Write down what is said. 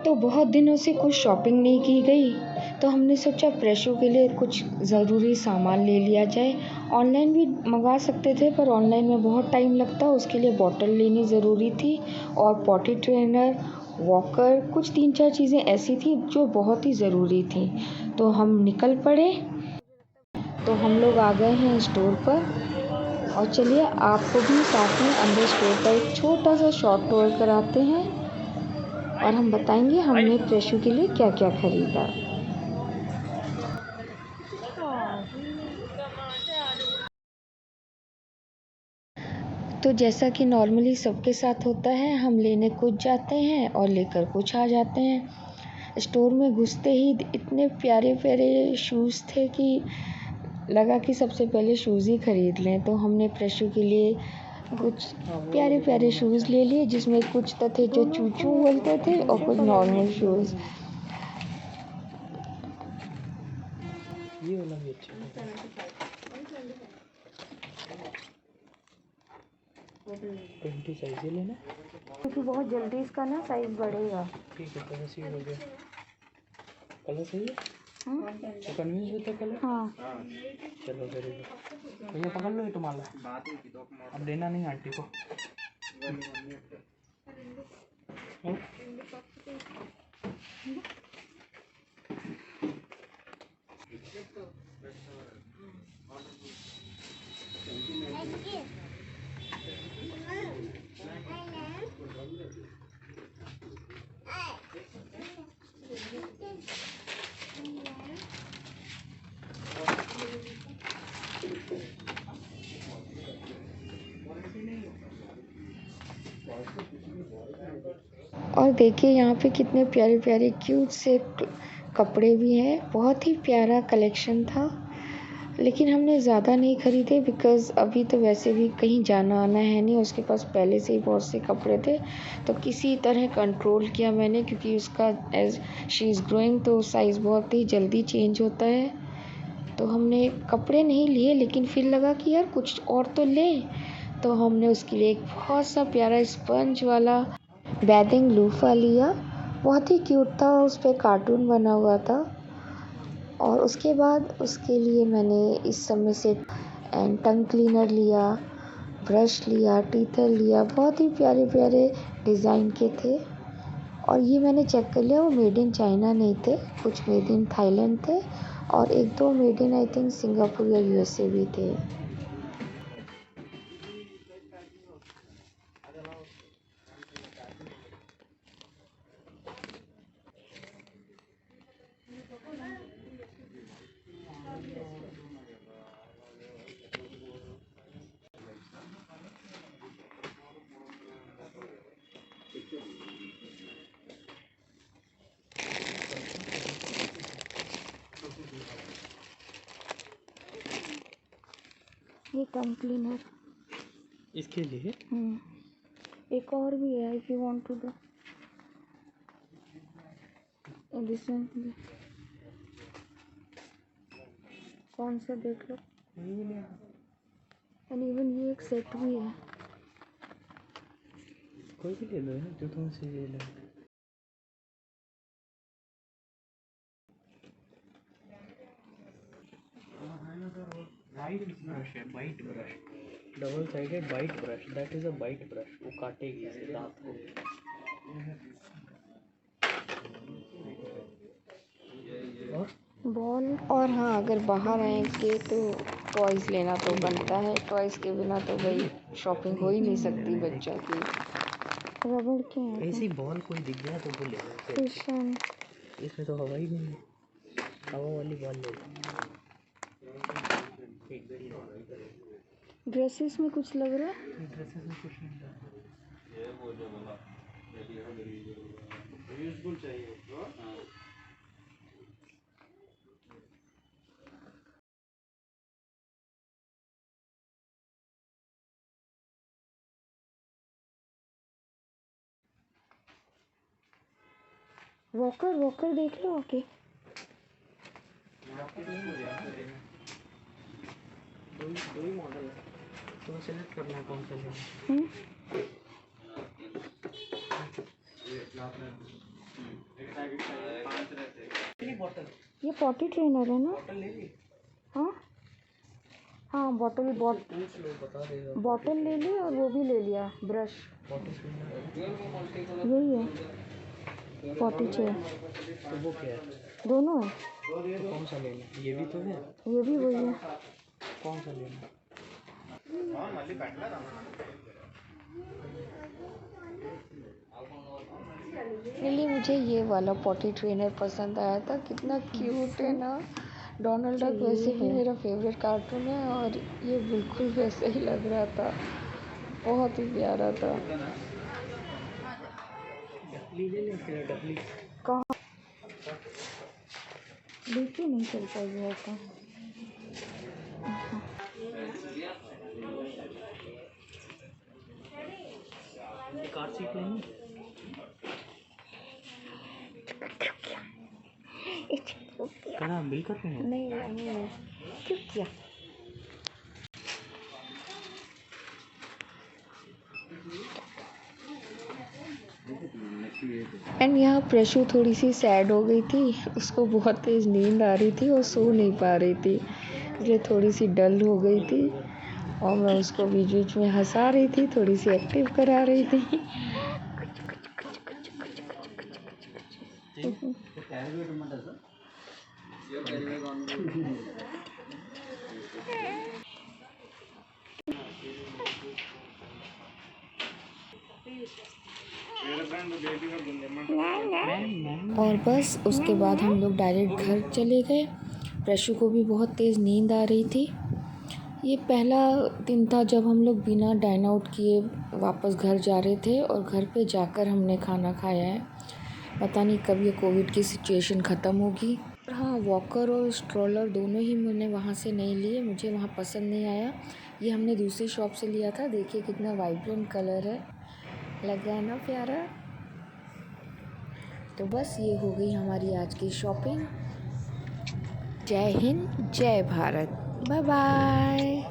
तो बहुत दिनों से कुछ शॉपिंग नहीं की गई, तो हमने सोचा प्रेशो के लिए कुछ ज़रूरी सामान ले लिया जाए। ऑनलाइन भी मंगा सकते थे पर ऑनलाइन में बहुत टाइम लगता, उसके लिए बॉटल लेनी ज़रूरी थी और पॉटी ट्रेनर, वॉकर, कुछ 3-4 चीज़ें ऐसी थी जो बहुत ही ज़रूरी थी। तो हम निकल पड़े। तो हम लोग आ गए हैं स्टोर पर और चलिए आपको भी साथ में अंदर स्टोर का एक छोटा सा शॉर्ट टूर कराते हैं और हम बताएंगे हमने प्रेशो के लिए क्या क्या खरीदा। तो जैसा कि नॉर्मली सबके साथ होता है, हम लेने कुछ जाते हैं और लेकर कुछ आ जाते हैं। स्टोर में घुसते ही इतने प्यारे प्यारे शूज़ थे कि लगा कि सबसे पहले शूज़ ही खरीद लें। तो हमने प्रेशो के लिए कुछ प्यारे प्यारे शूज़ ले लिए, जिसमें कुछ तो थे जो चूचू बोलते थे और कुछ नॉर्मल शूज़। ये वाला भी अच्छा है। 20 साइज ही लेना क्योंकि बहुत जल्दी इसका ना साइज़ बढ़ेगा। ठीक है, तो वैसे ही हो गया। कलर सही है, तो कन्विंस होता कलर। हाँ चलो वेरी गुड। भैया पकड़ लो ये तुम्हारा, अब देना नहीं आंटी को। और देखिए यहाँ पे कितने प्यारे प्यारे क्यूट से कपड़े भी हैं। बहुत ही प्यारा कलेक्शन था, लेकिन हमने ज़्यादा नहीं ख़रीदे बिकॉज़ अभी तो वैसे भी कहीं जाना आना है नहीं। उसके पास पहले से ही बहुत से कपड़े थे, तो किसी तरह कंट्रोल किया मैंने, क्योंकि उसका एज शी इज़ ग्रोइंग तो साइज़ बहुत ही जल्दी चेंज होता है। तो हमने कपड़े नहीं लिए, लेकिन फिर लगा कि यार कुछ और तो लें। तो हमने उसके लिए एक बहुत सा प्यारा स्पंज वाला बैथिंग लूफा लिया। बहुत ही क्यूट था, उस पे कार्टून बना हुआ था। और उसके बाद उसके लिए मैंने इस समय से एंड टंग क्लीनर लिया, ब्रश लिया, टीथर लिया। बहुत ही प्यारे प्यारे डिज़ाइन के थे। और ये मैंने चेक कर लिया, वो मेड इन चाइना नहीं थे, कुछ मेड इन थाईलैंड थे और 1-2 made in I think Singapore या यूएसए भी थे। ये टंग क्लीनर इसके लिए एक और भी है, if you want to do addition. कौन सा देख लो। एंड इवन ये एक सेट भी है। कोई भी ले लो ना, जो तुम से ले लो। बाइट ब्रश है, bite brush, double sided bite brush. That is a bite brush, वो काटेगी इसे दांत को। बॉल और हाँ, अगर बाहर आएंगे तो टॉयज़ लेना तो बनता है। टॉयज़ के बिना तो भाई शॉपिंग हो ही नहीं सकती बच्चों की। रबड़ के हैं ऐसी बॉल कोई दिख गया तो वो ले लो। क्वेश्चन, इसमें तो हवा ही नहीं है, हवा वाली बॉल ले लो। ड्रेसेस में कुछ लग रहा है। ड्रेसेस में कुछ नहीं है। वॉकर वॉकर देख लो आके। दो ही मॉडल है, तो सेलेक्ट करना है कौन सा लेना है। ये पॉटी ट्रेनर है ना? बॉटल ले ली? हाँ हाँ, बॉटल पूछ लो, बता देगा। बॉटल ले ली और वो भी ले लिया, ब्रश। यही है पॉटी चेयर। तो वो क्या है? दोनों है। तो कौन सा लेना? ये भी तो है। ये भी वही है। कौन सा लेना? लिए मुझे ये वाला पॉटी ट्रेनर पसंद आया था, कितना क्यूट है ना। डोनाल्ड डक वैसे भी मेरा फेवरेट कार्टून है और ये बिल्कुल वैसे ही लग रहा था, बहुत ही प्यारा था। डकली ले ले, फिर डकली कहाँ लेके नहीं चल पाएगी ऐसा। कार सीट लेनी? कहाँ बिल करते हैं? नहीं क्यों किया? एंड यहाँ प्रशु थोड़ी सी सैड हो गई थी, उसको बहुत तेज़ नींद आ रही थी और सो नहीं पा रही थी, इसलिए थोड़ी सी डल हो गई थी और मैं उसको बीच बीच में हंसा रही थी, थोड़ी सी एक्टिव करा रही थी। और बस उसके बाद हम लोग डायरेक्ट घर चले गए। प्रशु को भी बहुत तेज़ नींद आ रही थी। ये पहला दिन था जब हम लोग बिना डाइन आउट किए वापस घर जा रहे थे और घर पे जाकर हमने खाना खाया है। पता नहीं कब ये कोविड की सिचुएशन ख़त्म होगी। हाँ, वॉकर और स्ट्रॉलर दोनों ही मैंने वहाँ से नहीं लिए, मुझे वहाँ पसंद नहीं आया। ये हमने दूसरी शॉप से लिया था। देखिए कितना वाइब्रेंट कलर है, लग रहा है ना प्यारा। तो बस ये हो गई हमारी आज की शॉपिंग। जय हिंद, जय भारत, बाय बाय।